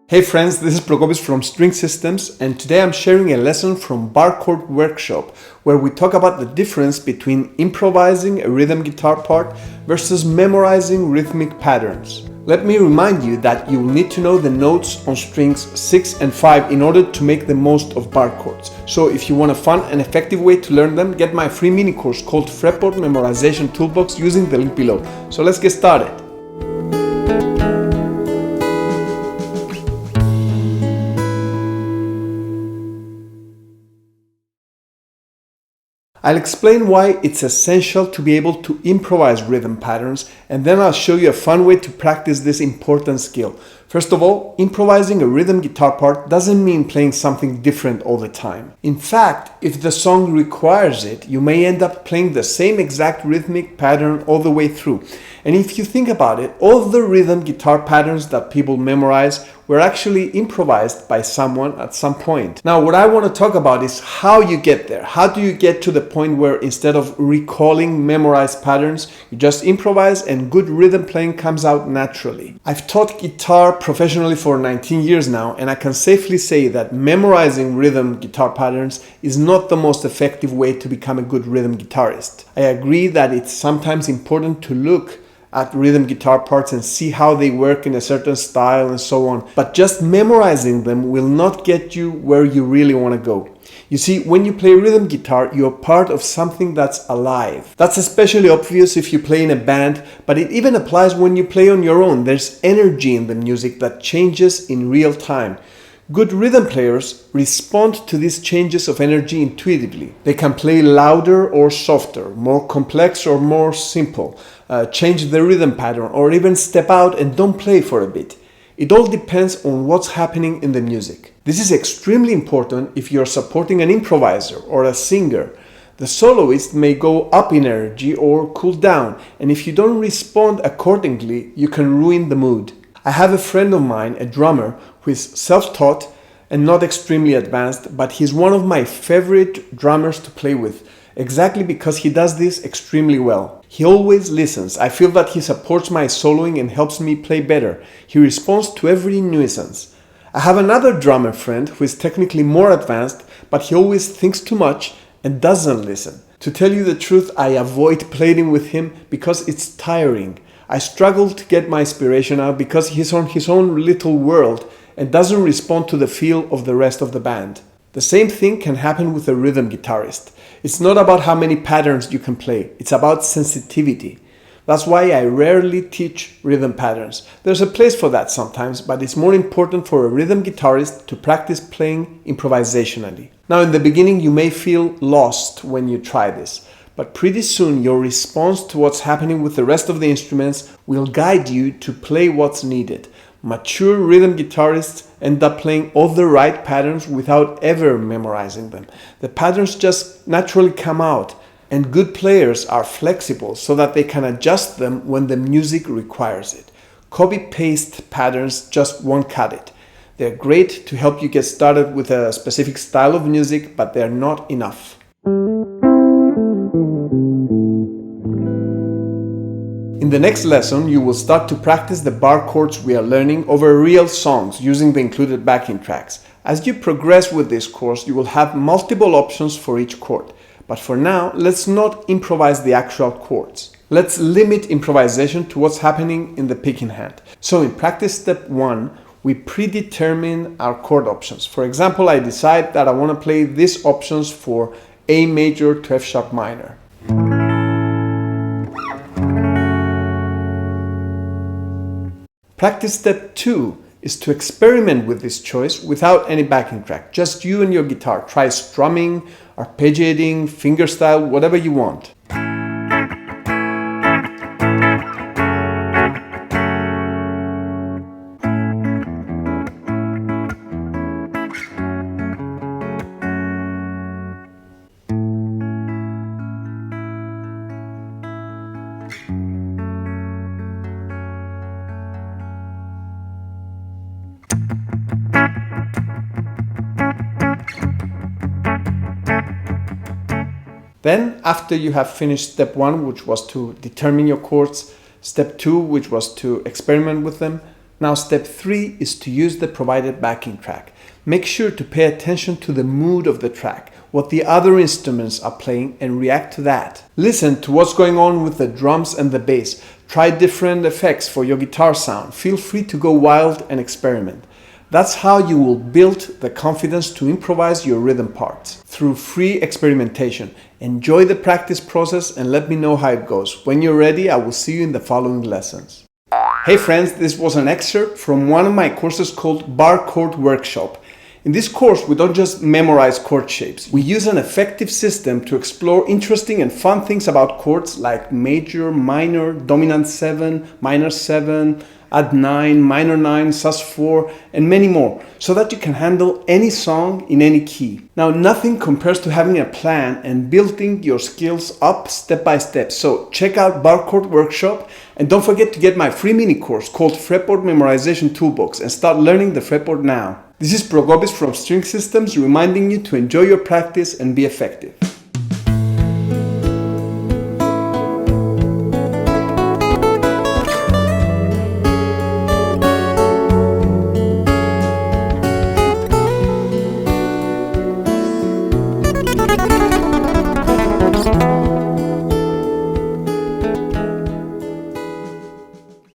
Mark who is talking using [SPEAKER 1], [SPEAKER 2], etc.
[SPEAKER 1] Hey friends, this is Prokopis from String Systems, and today I'm sharing a lesson from Bar Chord Workshop where we talk about the difference between improvising a rhythm guitar part versus memorizing rhythmic patterns. Let me remind you that you will need to know the notes on strings 6 and 5 in order to make the most of bar chords. So if you want a fun and effective way to learn them, get my free mini course called Fretboard Memorization Toolbox using the link below. So let's get started. I'll explain why it's essential to be able to improvise rhythm patterns, and then I'll show you a fun way to practice this important skill. First of all, improvising a rhythm guitar part doesn't mean playing something different all the time. In fact, if the song requires it, you may end up playing the same exact rhythmic pattern all the way through. And if you think about it, all the rhythm guitar patterns that people memorize were actually improvised by someone at some point. Now, what I want to talk about is how you get there. How do you get to the point where instead of recalling memorized patterns, you just improvise and good rhythm playing comes out naturally? I've taught guitar professionally for 19 years now, and I can safely say that memorizing rhythm guitar patterns is not the most effective way to become a good rhythm guitarist. I agree that it's sometimes important to look at rhythm guitar parts and see how they work in a certain style and so on. But just memorizing them will not get you where you really want to go. You see, when you play rhythm guitar, you're part of something that's alive. That's especially obvious if you play in a band, but it even applies when you play on your own. There's energy in the music that changes in real time. Good rhythm players respond to these changes of energy intuitively. They can play louder or softer, more complex or more simple, change the rhythm pattern, or even step out and don't play for a bit. It all depends on what's happening in the music. This is extremely important if you're supporting an improviser or a singer. The soloist may go up in energy or cool down, and if you don't respond accordingly, you can ruin the mood. I have a friend of mine, a drummer, who is self-taught and not extremely advanced, but he's one of my favorite drummers to play with, exactly because he does this extremely well. He always listens. I feel that he supports my soloing and helps me play better. He responds to every nuisance. I have another drummer friend who is technically more advanced, but he always thinks too much and doesn't listen. To tell you the truth, I avoid playing with him because it's tiring. I struggle to get my inspiration out because he's on his own little world and doesn't respond to the feel of the rest of the band. The same thing can happen with a rhythm guitarist. It's not about how many patterns you can play, it's about sensitivity. That's why I rarely teach rhythm patterns. There's a place for that sometimes, but it's more important for a rhythm guitarist to practice playing improvisationally. Now, in the beginning, you may feel lost when you try this, but pretty soon your response to what's happening with the rest of the instruments will guide you to play what's needed. Mature rhythm guitarists end up playing all the right patterns without ever memorizing them. The patterns just naturally come out, and good players are flexible so that they can adjust them when the music requires it. Copy-paste patterns just won't cut it. They're great to help you get started with a specific style of music, but they're not enough. In the next lesson, you will start to practice the bar chords we are learning over real songs using the included backing tracks. As you progress with this course, you will have multiple options for each chord. But for now, let's not improvise the actual chords. Let's limit improvisation to what's happening in the picking hand. So in practice step 1, we predetermine our chord options. For example, I decide that I want to play these options for A major to F sharp minor. Practice step 2 is to experiment with this choice without any backing track. Just you and your guitar. Try strumming, arpeggiating, fingerstyle, whatever you want. Then, after you have finished step 1, which was to determine your chords, step 2, which was to experiment with them, Now step 3 is to use the provided backing track. Make sure to pay attention to the mood of the track, what the other instruments are playing, and react to that. Listen to what's going on with the drums and the bass. Try different effects for your guitar sound. Feel free to go wild and experiment. That's how you will build the confidence to improvise your rhythm parts, through free experimentation. Enjoy the practice process and let me know how it goes. When you're ready, I will see you in the following lessons. Hey friends, this was an excerpt from one of my courses called Bar Chord Workshop. In this course, we don't just memorize chord shapes. We use an effective system to explore interesting and fun things about chords like major, minor, dominant 7, minor 7, add 9, minor 9, sus4, and many more, so that you can handle any song in any key. Now, nothing compares to having a plan and building your skills up step by step. So check out Bar Chord Workshop, and don't forget to get my free mini course called Fretboard Memorization Toolbox and start learning the fretboard now. This is Prokopis from String Systems reminding you to enjoy your practice and be effective.